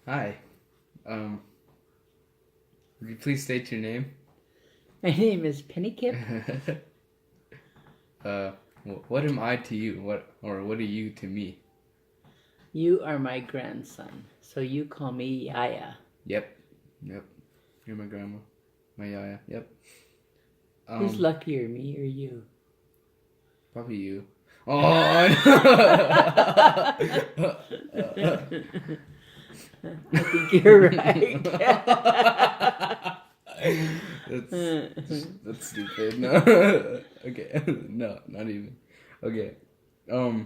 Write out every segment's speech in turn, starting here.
Hi. Would you please state your name? My name is Pennykip. What am I to you? What are you to me? You are my grandson, so you call me Yaya. Yep. You're my grandma. My yaya. Yep. Who's luckier, me or you? Probably you. Oh, I think you're right. That's stupid. No. Okay. No, not even. Okay. Well,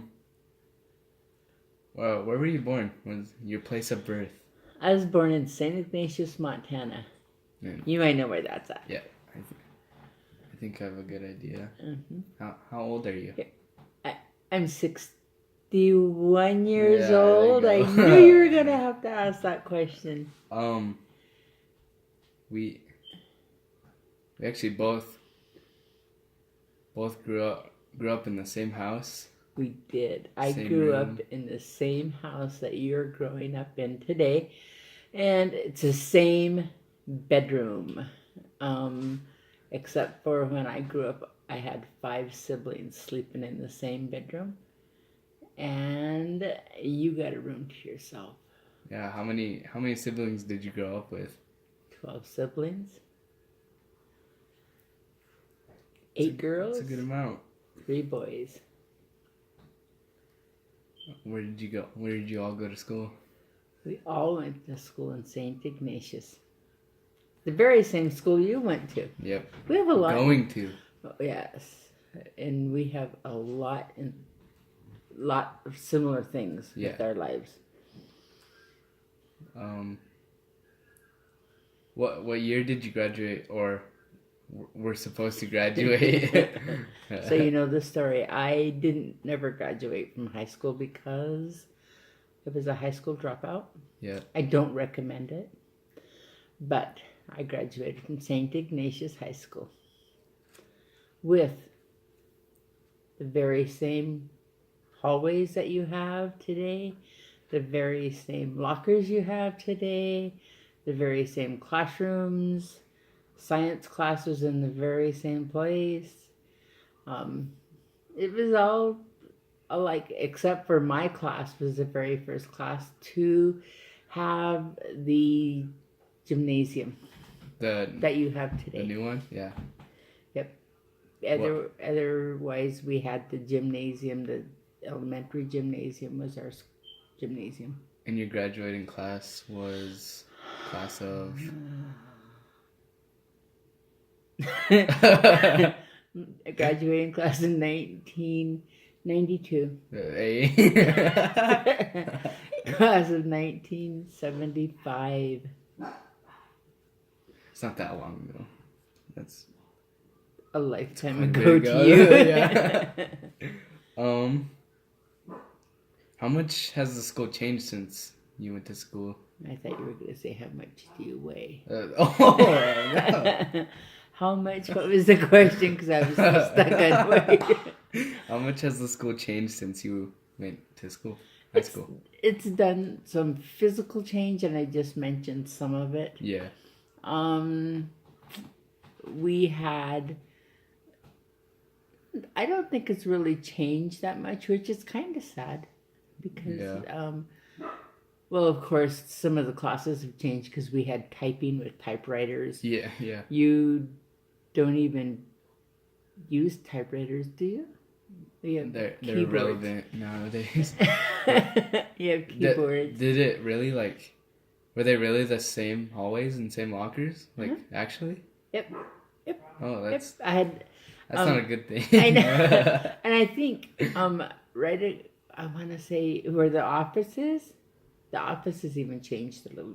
where were you born? Was your place of birth? I was born in St. Ignatius, Montana. You might know where that's at. Yeah, I think I have a good idea. Mm-hmm. How old are you? I'm 61 years Yeah, old. there I you go. knew you were gonna have to ask that question. We actually both grew up in the same house. We did. I Same grew room. up in the same house that you're growing up in today, and it's the same bedroom. Except for when I grew up, I had 5 siblings sleeping in the same bedroom, and you got a room to yourself. Yeah, how many siblings did you grow up with? 12 siblings. 8 girls. That's a good amount. 3 boys. Where did you go? Where did you all go to school? We all went to school in St. Ignatius. The very same school you went to. Yep. We have a lot. Going to. Oh, yes. And we have a lot of similar things with our lives. What year did you graduate, or were supposed to graduate? So you know the story. I never graduate from high school because it was a high school dropout. Yeah. I don't recommend it. But I graduated from St. Ignatius High School with the very same hallways that you have today, the very same lockers you have today, the very same classrooms. Science class was in the very same place. It was all alike, except for my class was the very first class to have the gymnasium that you have today. The new one? Yeah. Yep. Otherwise, we had the gymnasium. The elementary gymnasium was our gymnasium. And your graduating class was class of... A graduating class in 1992. Class of 1975. It's not that long ago. That's a lifetime ago to you. Yeah. How much has the school changed since you went to school? I thought you were going to say, how much do you weigh? No. How much? What was the question? Because I was so stuck on weight. How much has the school changed since you went to school? High school. It's done some physical change, and I just mentioned some of it. Yeah. We had... I don't think it's really changed that much, which is kind of sad. Because, well, of course, some of the classes have changed because we had typing with typewriters. Yeah. You don't even use typewriters, do you? They're irrelevant nowadays. You have keyboards. Did it really, were they really the same hallways and same lockers? Actually? Yep. Oh, that's... Yep. I had... That's not a good thing. I know. And I think, I want to say where the offices even changed a little.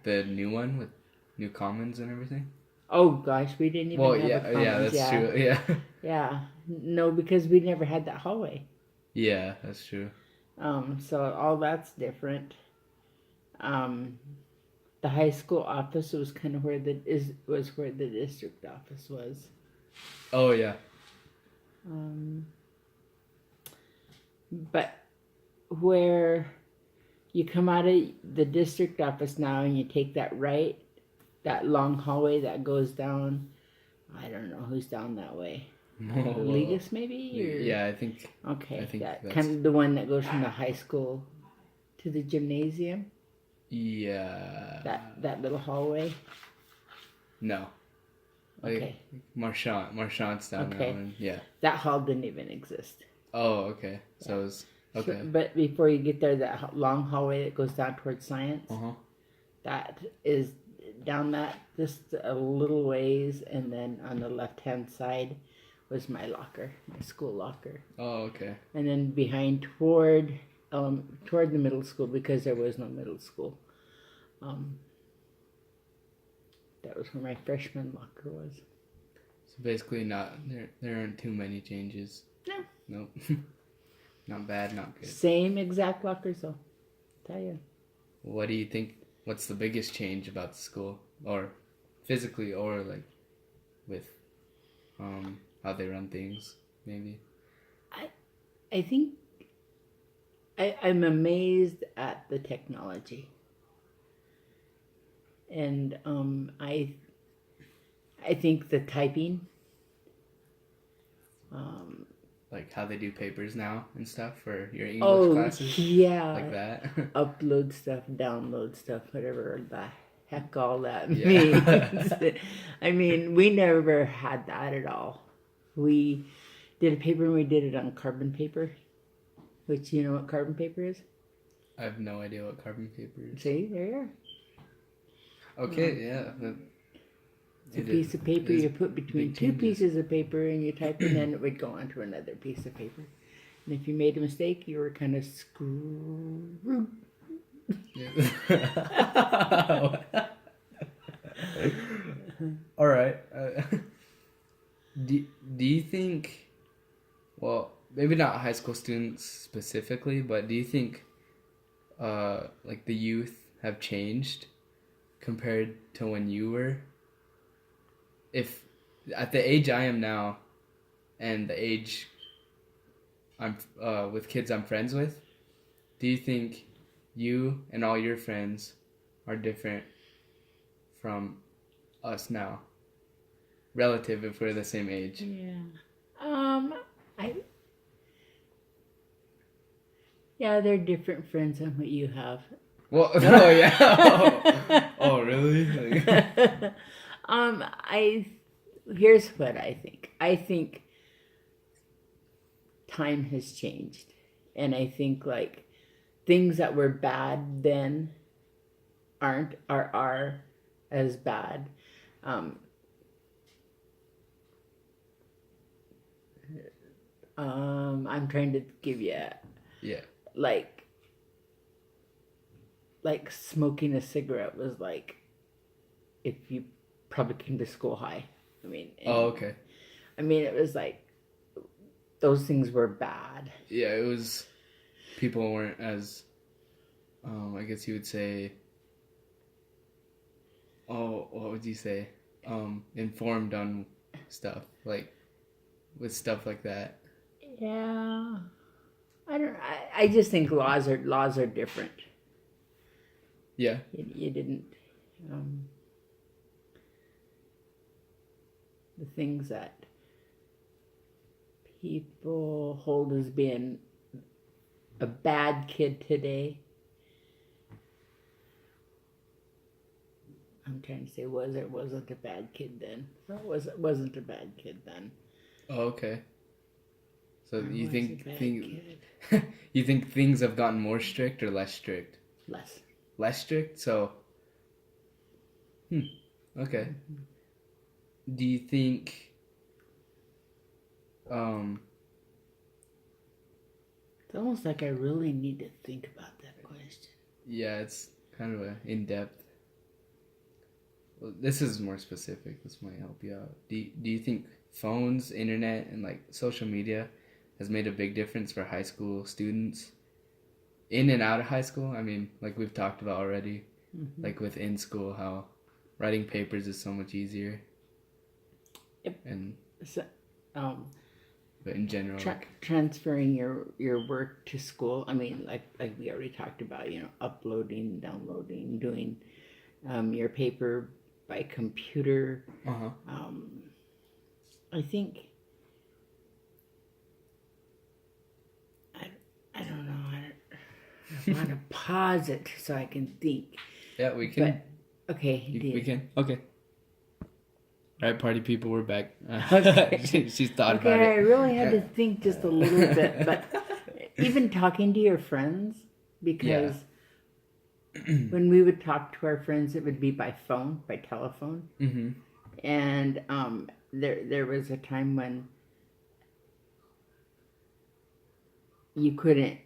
The new one with new commons and everything? Oh, gosh, we didn't even have a commons. Yeah, that's true. Yeah. Yeah. No, because we never had that hallway. Yeah, that's true. So all that's different. The high school office was kind of where the district office was. Oh, yeah. But where You come out of the district office now and you take that right, that long hallway that goes down. I don't know who's down that way. Legis maybe? Or, yeah, I think. okay, I think that that's- kind of the one that goes from the high school to the gymnasium. Yeah. That little hallway. No. Okay, Marchant's down Okay. that one. Yeah. that hall didn't even exist. Oh, okay. So it was okay. So, but before you get there, that long hallway that goes down towards science, Uh-huh. that is down that just a little ways, and then on the left hand side was my locker, my school locker, Oh, okay. and then behind toward the middle school, because there was no middle school. That was where my freshman locker was. So basically, there aren't too many changes. No. Nope. Not bad, not good. Same exact lockers though. Tell you. What do you think? What's the biggest change about the school, or physically, or like with how they run things, maybe? I think I'm amazed at the technology, and I think the typing. Like how they do papers now and stuff for your English classes, yeah, like that. upload stuff, download stuff, whatever the heck all that Yeah. means. I mean, we never had that at all. We did a paper and we did it on carbon paper, which you know what carbon paper is? I have no idea what carbon paper is. See, there you are. Okay, yeah. It's a piece of paper is you put between big two changes. pieces of paper and you type, and then it would go onto another piece of paper. And if you made a mistake, you were kind of screwed. All right. Do you think? Well, maybe not high school students specifically, but do you think, like the youth have changed compared to when you were? If at the age I am now, and the age I'm with kids I'm friends with, do you think you and all your friends are different from us now, relative if we're the same age? Yeah, they're different friends than what you have. Well, oh yeah. Oh really? Like, Here's what I think. I think time has changed, and I think like things that were bad then are as bad. I'm trying to give you yeah. like smoking a cigarette was like if you probably came to school high. I mean, Oh okay. I mean, it was like those things were bad. Yeah, it was. People weren't as, I guess you would say. Oh, what would you say? Informed on stuff like, with stuff like that. Yeah, I don't. I just think laws are different. Yeah. You didn't. The things that people hold as being a bad kid today. I'm trying to say wasn't a bad kid then. So it wasn't a bad kid then. Oh, okay. So Or you was think a bad things you think things have gotten more strict or less strict? Less. Less strict. So. Okay. Do you think? It's almost like I really need to think about that question. Yeah, it's kind of a in depth. Well, this is more specific. This might help you out. Do you think phones, internet, and like social media has made a big difference for high school students? In and out of high school? I mean, like we've talked about already. Mm-hmm. Like within school, how writing papers is so much easier. Yep. And So, but in general, transferring your work to school. I mean, like we already talked about, uploading, downloading, doing your paper by computer. I think I don't know. I want to pause it so I can think. Yeah, we can. But, okay, we can. Okay. All right, party people, we're back. Okay. She's thought Okay, about it. I really had to think just a little bit, but even talking to your friends, because when we would talk to our friends, it would be by phone, by telephone, and there was a time when you couldn't.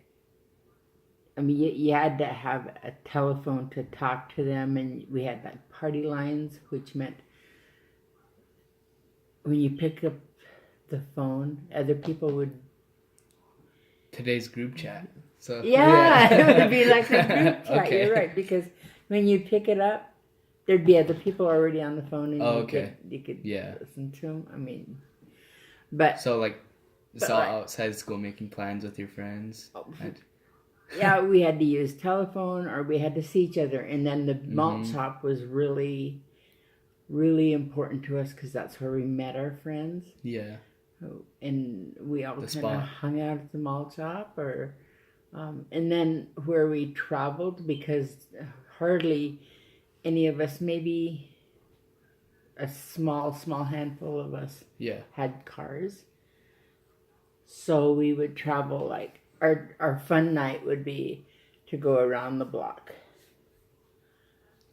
I mean, you had to have a telephone to talk to them, and we had like party lines, which meant when you pick up the phone, other people would. Today's group chat. So yeah, it would be like a group chat. Okay. You're right, because when you pick it up, there'd be other people already on the phone, and you could listen to them. I mean, but so like, it's all outside school making plans with your friends. Yeah, we had to use telephone, or we had to see each other, and then the malt shop was really, really important to us because that's where we met our friends. Yeah. And we all kind of hung out at the malt shop, or and then where we traveled, because hardly any of us, maybe a small handful of us, had cars. So we would travel, like our fun night would be to go around the block.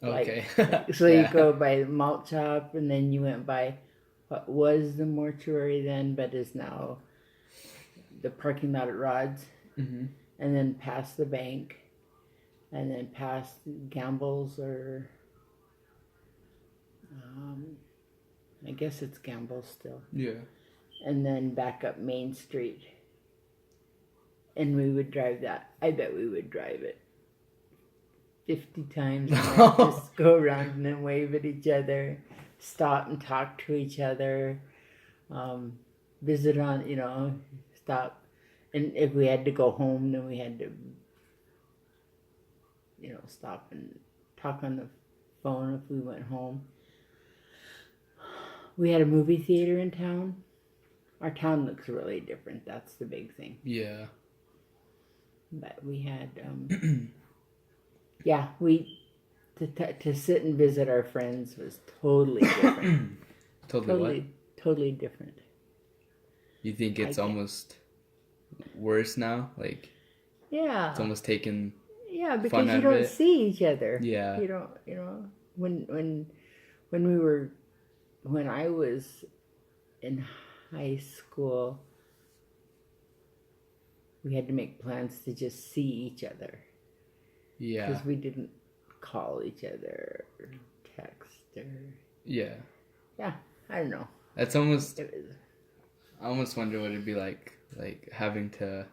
Okay. So you go by the malt shop, and then you went by what was the mortuary then, but is now the parking lot at Rod's, and then past the bank, and then past Gamble's, or I guess it's Gamble's still. Yeah. And then back up Main Street. And we would drive that. I bet we would drive it 50 times, and then just go around and then wave at each other, stop and talk to each other, visit on, stop. And if we had to go home, then we had to, stop and talk on the phone if we went home. We had a movie theater in town. Our town looks really different. That's the big thing. Yeah. But we had, to sit and visit our friends was totally different. Totally different. You think it's almost worse now? Like, yeah, it's almost taken. Yeah, because you don't see each other. Yeah, you don't. When I was in high school, we had to make plans to just see each other. Yeah. Because we didn't call each other or text or... Yeah. Yeah, I don't know. That's almost... I almost wonder what it'd be like having to...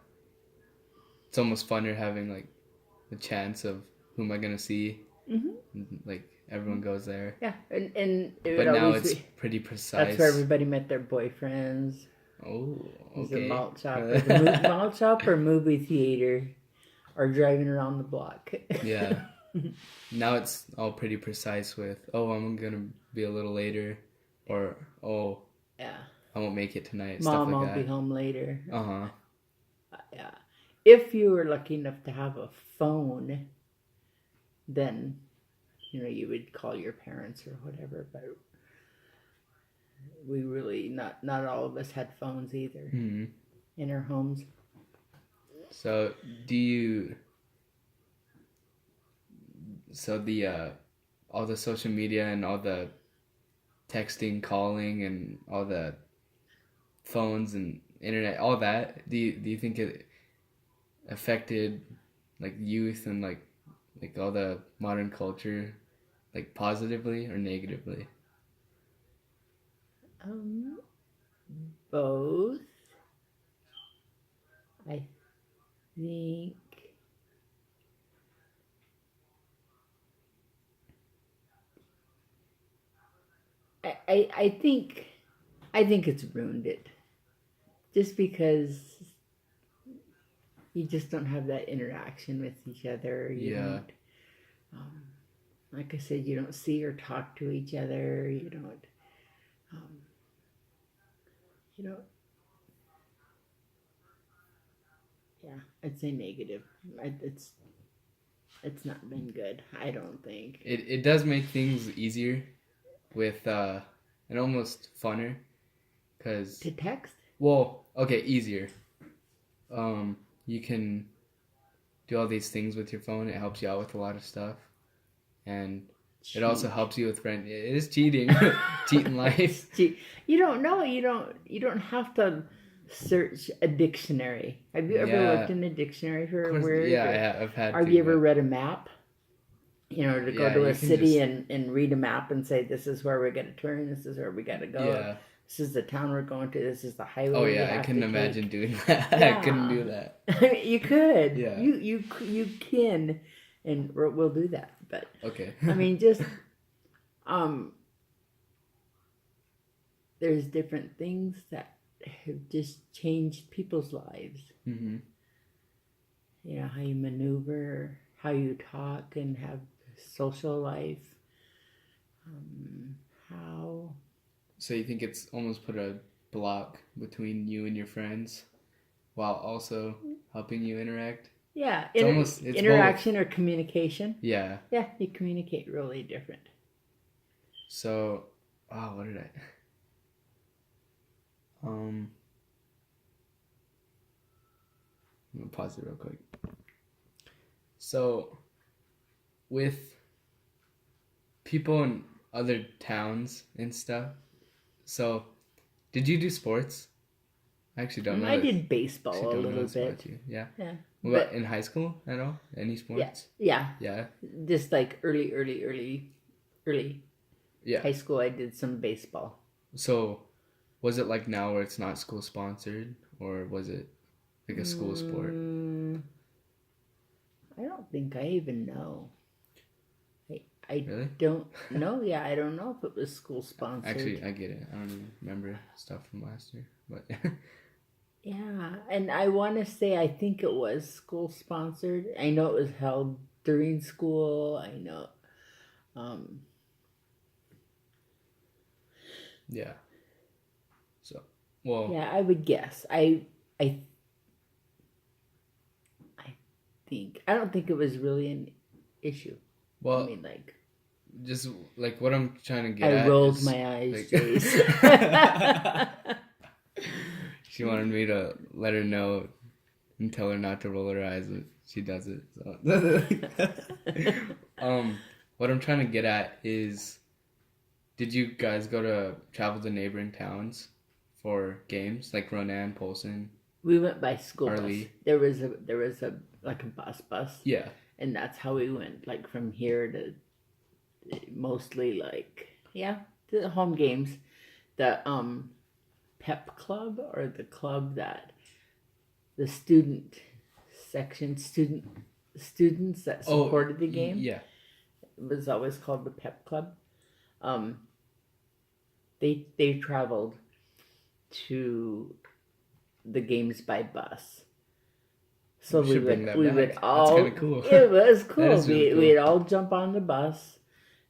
It's almost funner having, like, the chance of who am I going to see. Like, everyone goes there. Yeah, and but now it's pretty precise. That's where everybody met their boyfriends. Oh, okay. The malt shop, or the malt shop, or movie theater, or driving around the block. Yeah. Now it's all pretty precise with, I'm gonna be a little later, or yeah, I won't make it tonight. Mom, stuff like I'll that. be home later. Yeah. If you were lucky enough to have a phone, then you would call your parents or whatever, but we really not all of us had phones either in our homes. So all the social media and all the texting, calling, and all the phones and internet, all that, do you think it affected like youth and like all the modern culture, like positively or negatively? Both. I think I think it's ruined it. just because you just don't have that interaction with each other. You Yeah. don't, like I said, you don't see or talk to each other. Um, you don't. Yeah, I'd say negative. It's not been good. I don't think. It does make things easier with and almost funner, cause To text. well, okay, easier. You can do all these things with your phone. It helps you out with a lot of stuff, and it also Cheat. helps you with friends. It is cheating, cheating life. You don't know. You don't have to search a dictionary. Have you ever Yeah. looked in a dictionary for Of a course, word? yeah, or- I've had. Have to, you ever but- read a map? You know, to go Yeah, to you a can city just- and read a map and say, this is where we're going to turn, this is where we got to go, Yeah. this is the town we're going to, this is the highway. Oh we yeah, I have couldn't to imagine take. doing that. I couldn't do Yeah. that. You could. Yeah. You can, and we'll do that. But Okay. I mean, just there's different things that have just changed people's lives. hmm You know, how you maneuver, how you talk and have social life. How So you think it's almost put a block between you and your friends, while also helping you interact? yeah, It's interaction or communication. Yeah. Yeah, you communicate really different. So, what did I? I'm gonna pause it real quick. So, with people in other towns and stuff. So, did you do sports? I actually don't know. I this. did baseball Actually a don't know little this about bit. you. Yeah. Yeah. What about in high school at all? Any sports? Yeah. Yeah. Just like early Yeah. high school, I did some baseball. So, was it like now where it's not school sponsored, or was it like a school sport? I don't think I even know. I Really? don't know. Yeah, I don't know if it was school sponsored. Actually, I get it. I don't even remember stuff from last year, but Yeah, and I want to say I think it was school sponsored. I know it was held during school. I know. yeah. So, well, Yeah, I would guess. I think I don't think it was really an issue. well, I mean, like just like what I'm trying to get I at rolled is, my eyes, like- Jace. She wanted me to let her know and tell her not to roll her eyes, but she does it. So. What I'm trying to get at is, did you guys travel to neighboring towns for games like Ronan, Polson? We went by school Harley. bus. There was a like a bus, Yeah. and that's how we went. Like from here to mostly the home games, the pep club or the club that the students that supported the game. Yeah. It was always called the pep club. They traveled to the games by bus. So We should bring that back. That's kinda cool. It was cool. That is really cool. We'd all jump on the bus,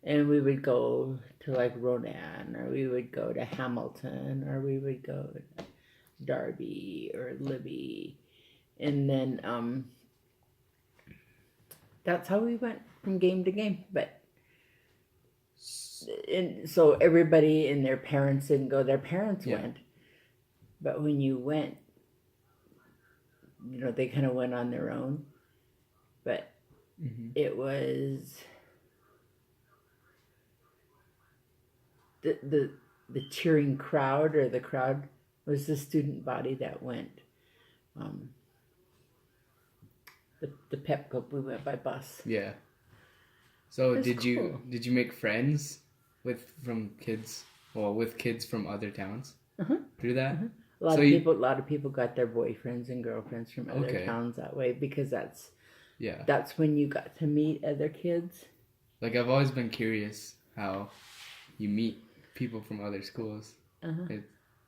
and we would go to like Ronan, or we would go to Hamilton, or we would go to Darby or Libby, and then that's how we went from game to game. But and so everybody and their parents didn't go. Their parents Yeah. went, but when you went, you know, they kind of went on their own. But Mhm. it was the cheering crowd, or the crowd was the student body that went. The pep club, we went by bus. Yeah. So That's did cool. you make friends with kids from other towns Uh-huh. through that? A lot So of you- people, got their boyfriends and girlfriends from other Okay. towns that way, because that's Yeah. when you got to meet other kids. Like I've always been curious how you meet people from other schools. Uh-huh.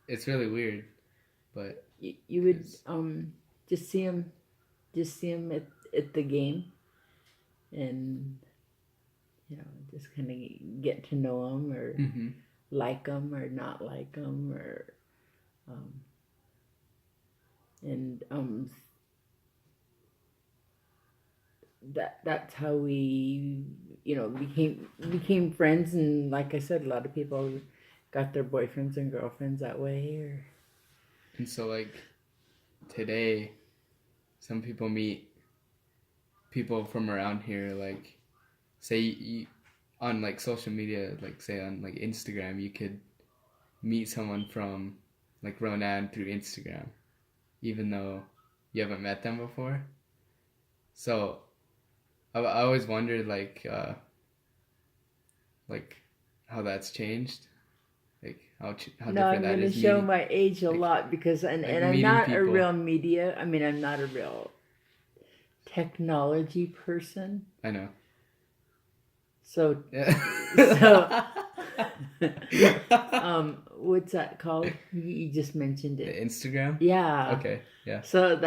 It's really weird, but you would 'Cause- just see him at the game, and just kind of get to know him, or Mhm. like him or not like him, or um, and that's how we became friends. And like I said, a lot of people got their boyfriends and girlfriends that way. Or And so like today, some people meet people from around here. Like, say you, on like social media, like say on like Instagram, you could meet someone from like Ronan through Instagram, even though you haven't met them before. So I always wondered like how that's changed, like how no, different I'm that going to is show meeting my age a like lot, because and I'm meeting not a people. real media. I mean, I'm not a real technology person. I know. So Yeah. what's that called? You just mentioned The it. Instagram? Yeah. Okay, yeah. So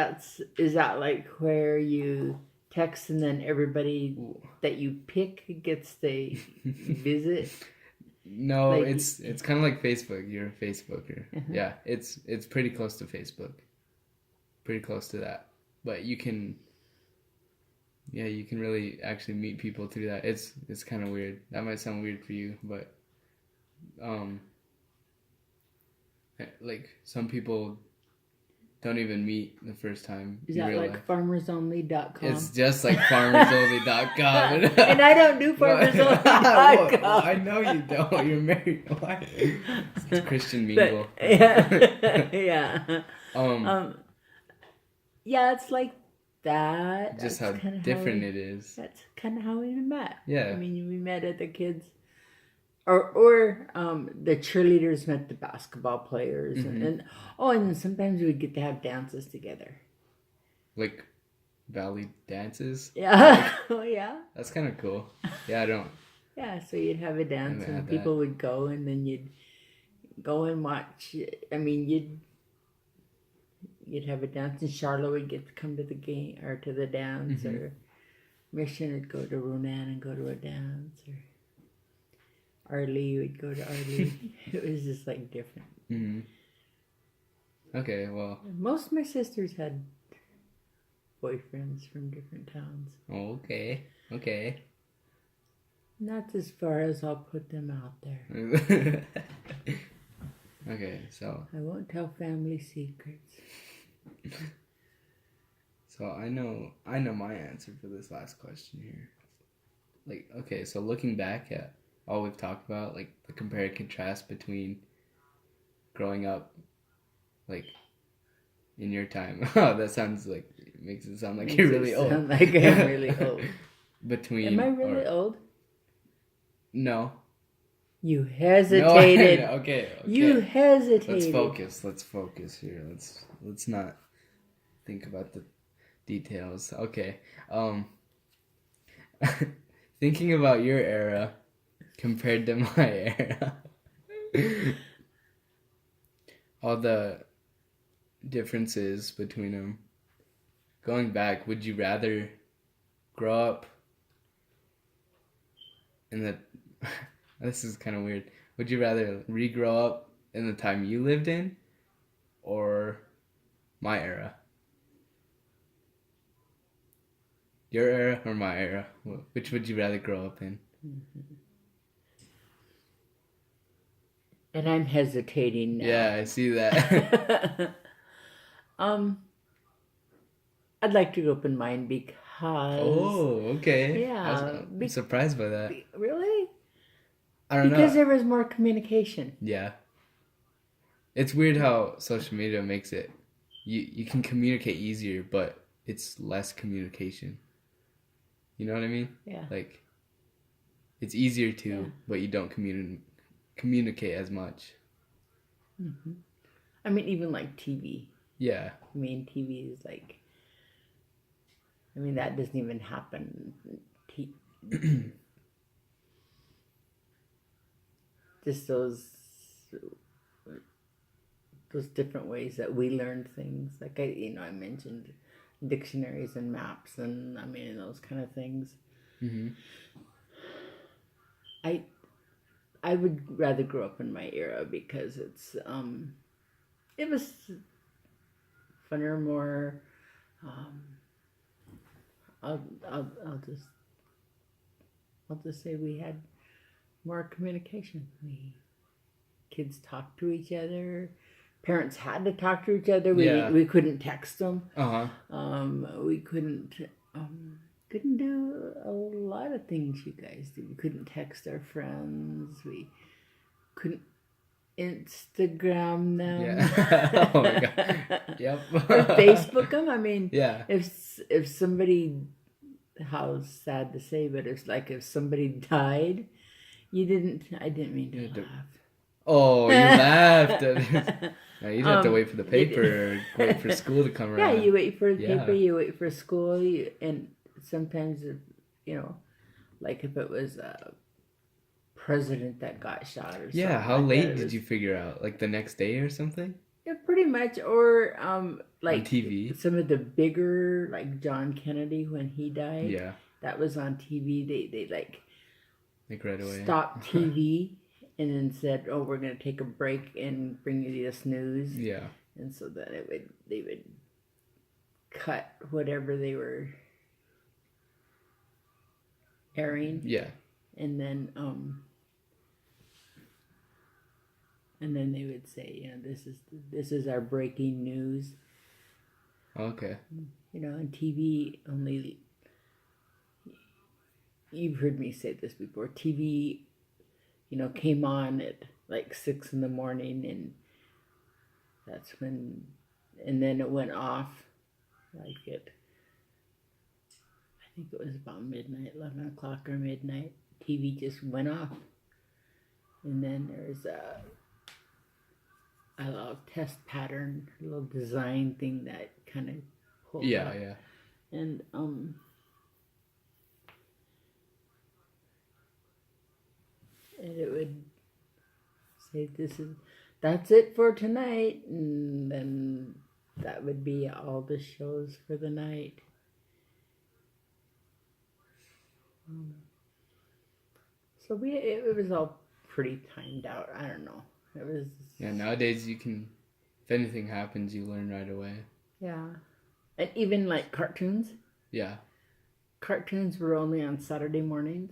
is that like where you text and then everybody Ooh. that you pick gets to visit? No, Like- it's kind of like Facebook. You're a Facebooker. Uh-huh. Yeah, it's pretty close to Facebook. Pretty close to that. But you can really actually meet people through that. It's kind of weird. That might sound weird for you, but like some people don't even meet the first time Is in that real like life. farmersonly.com? It's just like farmersonly.com. And I don't do farmersonly.com. Well, I know you don't. You're married. Why? It's Christian mingle. But, yeah. Yeah. Um, Yeah, it's like that. just That's how kinda different we- it is. That's kind of how we met. Yeah. I mean, we met at the kids, or the cheerleaders met the basketball players, and then sometimes we'd get to have dances together. Like valley dances. Yeah. Oh yeah. That's kind of cool. Yeah, I don't. Yeah. So you'd have a dance, Haven't and had people would go, and then you'd go and watch. I mean, you'd have a dance, and Charlotte would get to come to the game or to the dance, or Mission would go to Ronan and go to a dance, or Arlie would go to Arlie. It was just like different. Mm-hmm. Okay, well. Most of my sisters had boyfriends from different towns. Okay. Okay. Not as far as I'll put them out there. Okay, so I won't tell family secrets. I know my answer for this last question here. Like, okay, so looking back at all we've talked about, like the compare and contrast between growing up, like in your time. Oh, that sounds like makes it sound like Makes you're it really old. sound like I'm really old. Between. Am I really old? No. You No. hesitated. Okay. You hesitated. Let's focus here. Let's not think about the details. Okay. Thinking about your era compared to my era. All the differences between them. Going back, would you rather grow up in the this is kind of weird. Would you rather regrow up in the time you lived in or my era? Your era or my era? Which would you rather grow up in? And I'm hesitating now. Yeah, I see that. I'd like to go up in mine because. Oh, okay. Yeah, I'm surprised by that. Really? I don't Because know. there was more communication. Yeah. It's weird how social media makes it. You can communicate easier, but it's less communication. You know what I mean? Yeah. Like, it's easier to, Yeah. but you don't communicate as much. Mm-hmm. I mean, even like TV. Yeah. I mean, TV is like. I mean, that doesn't even happen. Just those those different ways that we learned things. Like I mentioned dictionaries and maps, and I mean those kind of things. Mm-hmm. I would rather grow up in my era because it was funner, more. I'll just say we had more communication. Kids talked to each other. Parents had to talk to each other. We couldn't text them. We couldn't do a lot of things you guys did. We couldn't text our friends. We couldn't Instagram them. Yeah. Oh my god. Yep. Or Facebook them. I mean, yeah. If somebody, how sad to say, but if somebody died, I didn't mean to laugh. Oh, you laughed. No, you'd have to wait for the paper or wait for school to come around. Yeah, you wait for the paper, you wait for school, and sometimes, if it was a president that got shot or something. Yeah, how late did you figure out? Like the next day or something? Yeah, pretty much. Or on TV. Some of the bigger, like John Kennedy when he died. Yeah. That was on TV. They like right away stopped TV and then said, "Oh, we're gonna take a break and bring you this news." Yeah. And so that they would cut whatever they were airing. Yeah. And then they would say, this is our breaking news. Okay. On TV only. You've heard me say this before. TV, came on at like 6 a.m, and that's when, and then it went off I think it was about midnight, 11 o'clock or midnight. TV just went off. And then there's a little test pattern, a little design thing that kind of pulled up. Yeah. And it would say that's it for tonight, and then that would be all the shows for the night. So it was all pretty timed out. I don't know. It was. Yeah, nowadays if anything happens, you learn right away. Yeah. And even like cartoons. Yeah. Cartoons were only on Saturday mornings.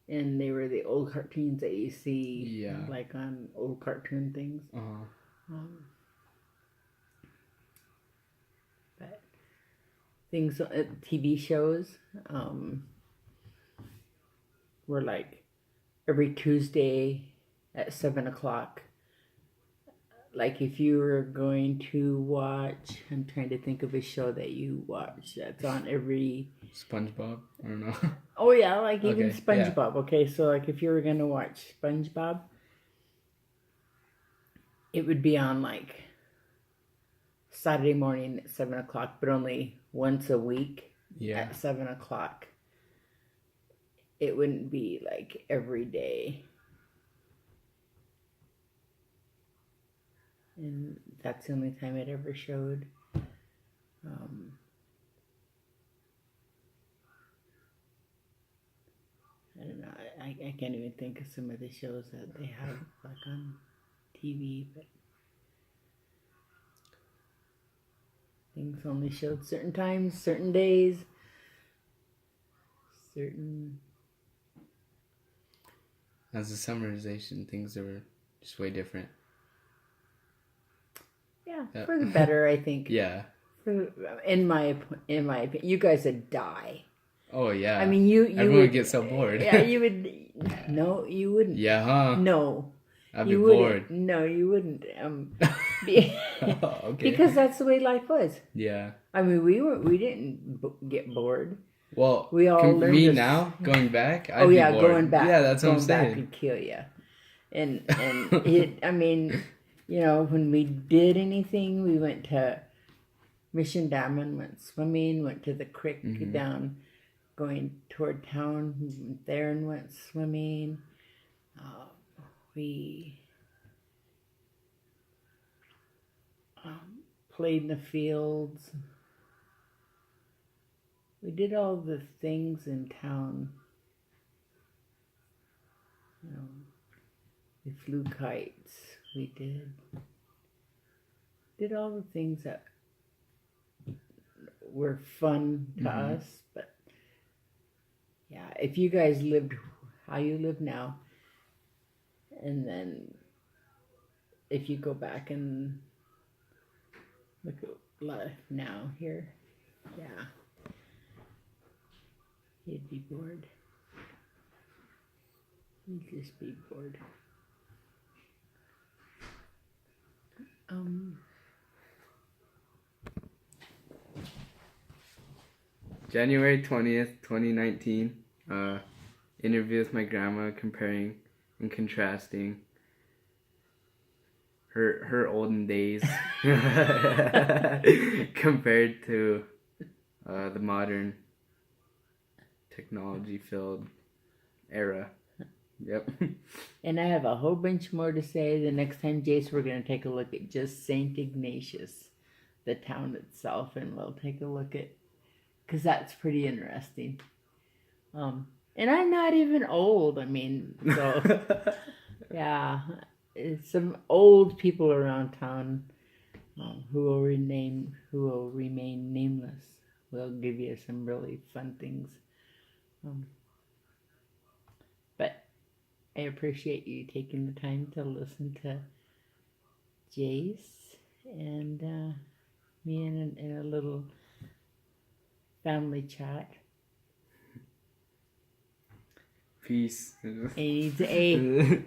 And they were the old cartoons that you see like on old cartoon things. But things, TV shows were like every Tuesday at 7 o'clock. Like if you were going to watch, I'm trying to think of a show that you watch that's on every... SpongeBob? I don't know. Oh yeah, like even Okay, SpongeBob. Yeah. Okay, so like if you were going to watch SpongeBob, it would be on like Saturday morning at 7 o'clock, but only once a week at 7 o'clock. It wouldn't be like every day. And that's the only time it ever showed. I don't know. I can't even think of some of the shows that they have like on TV, but things only showed certain times, certain days, certain. As a summarization, things were just way different. Yeah, for the better, I think. Yeah. In my opinion, you guys would die. Oh yeah. I mean, everyone would get so bored. Yeah, you would. No, you wouldn't. Yeah, huh? No. I'd be bored. No, you wouldn't. Okay. Because that's the way life was. Yeah. I mean, we didn't get bored. Well, we all learned me now going back. I'd be bored. Going back. Yeah, that's what I'm saying. Going back would kill you. And it. I mean, when we did anything, we went to Mission Dam and went swimming. Went to the creek down, going toward town. Went there and went swimming. We played in the fields. We did all the things in town. You know, we flew kites. We did all the things that were fun to us. But yeah, if you guys lived how you live now, and then if you go back and look at life now here, yeah, you'd be bored. You'd just be bored. January 20th, 2019. Interview with my grandma, comparing and contrasting her olden days compared to the modern technology filled era. Yep. And I have a whole bunch more to say. The next time, Jace, we're going to take a look at just St. Ignatius, the town itself, and we'll take a look at, because that's pretty interesting. And I'm not even old. I mean, so yeah, it's some old people around town who will remain nameless. We'll give you some really fun things. But I appreciate you taking the time to listen to Jace and me in a little family chat. Peace. A.